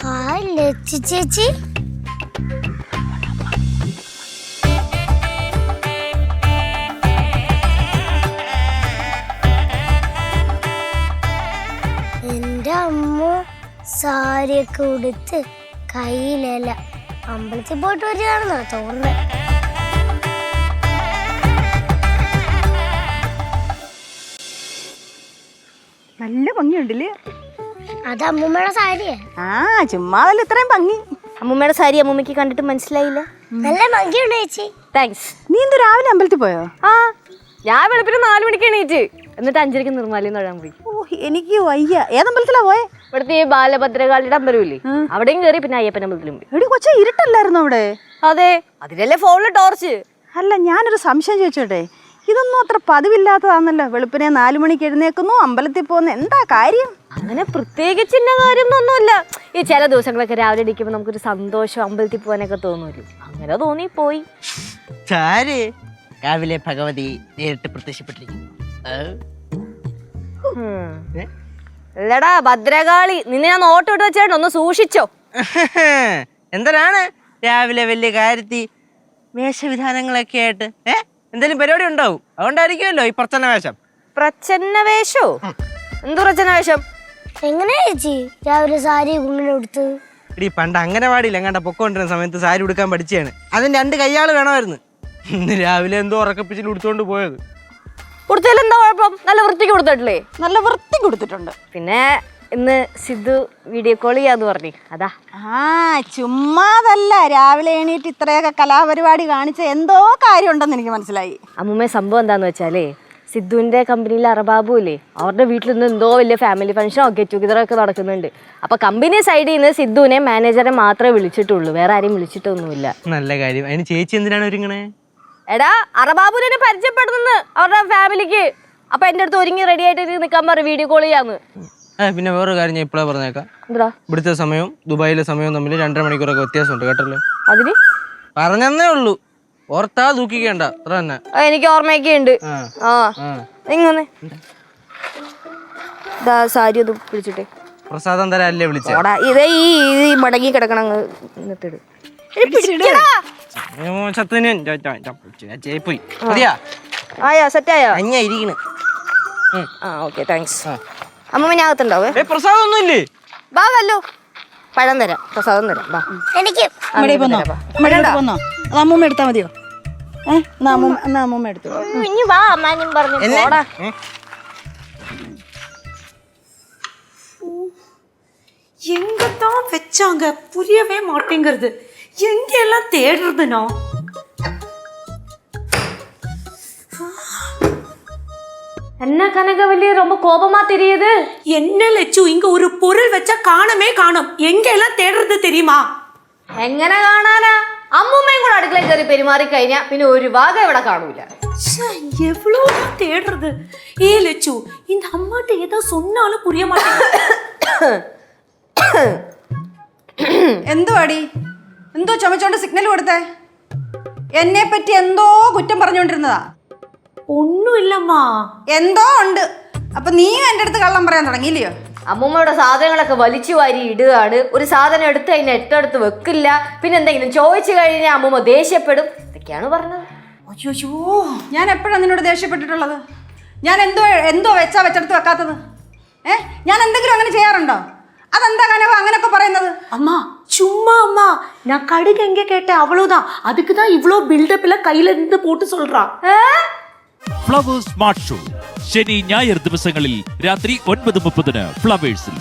Hi Lachu ചേച്ചി. എന്റെ അമ്മ സാരിയൊക്കെ ഉടുത്ത് കയ്യിലല്ല അമ്പലത്തിൽ പോയിട്ട് വരികയാണെന്നാ തോന്നുന്നത്. നല്ല ഭംഗിയുണ്ടല്ലേ? അത് അമ്മൂമ്മയുടെ സാരിയാ. ആ ചുമ്മാതല്ല ഇത്രയും ഭംഗി. അമ്മൂമ്മയുടെ സാരി അമ്മൂമ്മക്ക് കണ്ടിട്ട് മനസ്സിലായില്ല. നല്ല ഭംഗിയുണ്ട് ചേച്ചി. താങ്ക്സ്. നീ എന്ത് രാവിലെ അമ്പലത്തിൽ പോയോ? ആ ഞാൻ വെളുപ്പിന് 4 മണിക്ക് എണീറ്റ് എന്നിട്ട് 5:30 നിർമ്മാലയം തൊഴാൻ പോയി. ഓ എനിക്ക് വയ്യ. ഏതമ്പലത്തിലാ പോയെ? ഇവിടുത്തെ ഈ ബാലഭദ്രകാളിയുടെ അമ്പലമില്ലേ, അവിടെയും കയറി പിന്നെ അയ്യപ്പൻ അമ്പലത്തിലും പോയി. എടി കൊച്ച ഇരുട്ടല്ലായിരുന്നു അവിടെ? അതെ, അതിലല്ലേ ഫോണില് ടോർച്ച്. അല്ല ഞാനൊരു സംശയം ചോദിച്ചോട്ടെ, ഇതൊന്നും അത്ര പതിവില്ലാത്തതാണല്ലോ. വെളുപ്പിനെ 4 മണിക്ക് എഴുന്നേക്കുന്നു, അമ്പലത്തിൽ പോകുന്ന എന്താ കാര്യം? അങ്ങനെ പ്രത്യേകിച്ച് ഇന്ന കാര്യമൊന്നുമില്ല. ഈ ചില ദിവസങ്ങളൊക്കെ രാവിലെ ഇടിക്കുമ്പോൾ നമുക്കൊരു സന്തോഷം, അമ്പലത്തിൽ പോകാനൊക്കെ തോന്നുമല്ലോ. അങ്ങനെ തോന്നി പോയി. രാവിലെ ഭഗവതി നേരിട്ട് പ്രത്യക്ഷപ്പെട്ടിരിക്കുന്നു. അല്ലടാ ഭദ്രകാളി, നിന്നെ ഞാൻ നോട്ട് ഇട്ട് വെച്ചേട്ടോ, ഒന്ന് സൂക്ഷിച്ചോ. എന്തിനാണ് രാവിലെ വലിയ കാര്യത്തി വേഷവിധാനങ്ങളൊക്കെ ആയിട്ട്? എന്തെങ്കിലും പരിപാടി ഉണ്ടാവും, അതുകൊണ്ടായിരിക്കുമല്ലോ ഈ പ്രച്ഛന്ന വേഷം. പ്രച്ഛന്ന വേഷോ? എന്ത് പ്രച്ഛന്ന വേഷം? എങ്ങനെയാ ചേച്ചി രാവിലെ സാരി ഇങ്ങനെ ഉടുത്ത്? ഇടി പണ്ട് അംഗനവാടിയിൽ എങ്ങാണ്ട പൊക്കോണ്ടിരുന്ന സമയത്ത് സാരി ഉടുക്കാൻ പഠിച്ചാണ്. അതിന് 2 കയ്യാള് വേണമായിരുന്നു. ഇന്ന് രാവിലെ എന്തോ ഉറക്കപ്പിച്ചിൽ ഉടുത്തോണ്ട് പോയത്. കൊടുത്തതിൽ എന്താ കുഴപ്പം? നല്ല വൃത്തിക്ക് കൊടുത്തിട്ടില്ലേ? നല്ല വൃത്തി കൊടുത്തിട്ടുണ്ട്. പിന്നെ ഇന്ന് സിദ്ധു വീഡിയോ കോൾ ചെയ്യാന്ന് പറഞ്ഞു, അതാ. ആ ചുമ്മാതല്ല, രാവിലെ എണീറ്റ് ഇത്രയൊക്കെ കലാപരിപാടി കാണിച്ച എന്തോ കാര്യം ഉണ്ടെന്ന് എനിക്ക് മനസ്സിലായി. അമ്മൂമ്മ സംഭവം എന്താന്ന് വെച്ചാലേ, സിദ്ധുവിന്റെ കമ്പനിയിലെ അറബാബു ഇല്ലേ, അവരുടെ വീട്ടിൽ നിന്ന് എന്തോ വലിയ ഫാമിലി ഫംഗ്ഷനോ ഗെറ്റ് ടുഗദറൊക്കെ നടക്കുന്നുണ്ട്. അപ്പൊ കമ്പനി സൈഡിൽ നിന്ന് സിദ്ധുവിനെ മാനേജറെ മാത്രമേ വിളിച്ചിട്ടുള്ളൂ, വേറെ ആരെയും വിളിച്ചിട്ടൊന്നുമില്ല. നല്ല കാര്യം. അതിന് ചേച്ചി എന്തിനാണ് ഒരുങ്ങണേ? എടാ അറബാബുവിനെ പരിചയപ്പെടുന്നു അവരുടെ ഫാമിലിക്ക്. അപ്പൊ എന്റെ അടുത്ത് ഒരുങ്ങി റെഡി ആയിട്ട് നിൽക്കാൻ പറ, വീഡിയോ കോൾ ചെയ്യാന്ന്. പിന്നെ വേറൊരു കാര്യം ഞാൻ ഇപ്പോഴാ പറഞ്ഞേക്കാം. എന്താ? ഇവിടുത്തെ സമയവും ദുബായിലെ സമയവും തമ്മിൽ 2.5 മണിക്കൂറൊക്കെ വ്യത്യാസമുണ്ട് കേട്ടല്ലോ. അതിന് പറഞ്ഞേ ഉള്ളൂ, ഓർത്താ ദൂക്കിക്കേണ്ട, അത്ര തന്നെ. എനിക്ക് ഓർമ്മയൊക്കെ ഉണ്ട്. ഇങ്ങനെ സാരി ഒന്ന് പിടിച്ചിട്ടേ. പ്രസാദം തരാല്ലേ വിളിച്ച? ഇതേ ഈ മടങ്ങി കിടക്കണം. ആയാ സെറ്റായോ? Okay thanks. അമ്മ ഞാൻ അകത്തുണ്ടാവേ. പ്രസാദം ഒന്നും ഇല്ലേ? ബാ വല്ലോ, പഴം തരാം, പ്രസാദം തരാം. ബാ. എനിക്ക് അമ്മൂമ്മ എടുത്താ മതിയോ? അമ്മൂമ്മ എടുത്തു. ഇനി വാ അമ്മാനും പറഞ്ഞു. எங்கதான் வச்சாங்க புரியவே மாட்டேங்கிறது. எங்க எல்லாம் தேடுறதுனோ? என்ன கனகவல்லி ரொம்ப கோபமா தெரியுது? என்ன லட்சு, இங்க ஒரு பொருள் வச்சா காணமே காணோம். எங்க எல்லாம் தேடுறது தெரியுமா? എങ്ങനെ കാണാനാ? അമ്മൂമ്മയും കൂടെ അടുക്കളയിൽ കയറി പെരുമാറി കഴിഞ്ഞാ പിന്നെ ഒരു ഭാഗം ഇവിടെ കാണൂല. எவ்வளவுதான் தேடுறது? ஏ லட்சு, இந்த அம்மாட்ட ஏதோ சொன்னாலும் புரிய மாட்டேங்குது. എന്തുവാടി, എന്തോ ചുമച്ചോണ്ട് സിഗ്നൽ കൊടുത്തേ? എന്നെ പറ്റി എന്തോ കുറ്റം പറഞ്ഞോണ്ടിരുന്നതാ. ഒന്നും ഇല്ലമ്മാ. എന്തോ ഉണ്ട്. അപ്പൊ നീ എന്റെ അടുത്ത് കള്ളം പറയാൻ തുടങ്ങിയില്ലയോ? അമ്മൂമ്മയുടെ സാധനങ്ങളൊക്കെ വലിച്ചു വാരി ഇടുകയാണ്. ഒരു സാധനം എടുത്ത് അതിന് എട്ടടുത്ത് വെക്കില്ല. പിന്നെ എന്തെങ്കിലും ചോദിച്ചു കഴിഞ്ഞാൽ അമ്മൂമ്മ ദേഷ്യപ്പെടും. ഇതൊക്കെയാണ് പറഞ്ഞത്. അയ്യോ, ഞാൻ എപ്പോഴാണ് നിന്നോട് ദേഷ്യപ്പെട്ടിട്ടുള്ളത്? ഞാൻ എന്തോ വെച്ചെടുത്ത് വെക്കാത്തത്? ഞാൻ എന്തെങ്കിലും അങ്ങനെ ചെയ്യാറുണ്ടോ? അതെന്താ കനവ അങ്ങനൊക്കെ പറയുന്നത്? அம்மா சும்மா அம்மா, நான் கடுகு எங்க கேட்டேன் அவ்வளவுதான். அதுக்கு தான் இவ்ளோ பில்டப்ல கையில இருந்து போட்டு சொல்றா. ഫ്ലവേഴ്സ് സ്മാർട്ട് ഷോ ശനി ഞായർ ദിവസങ്ങളിൽ രാത്രി 9:30 ഫ്ലവേഴ്സിൽ.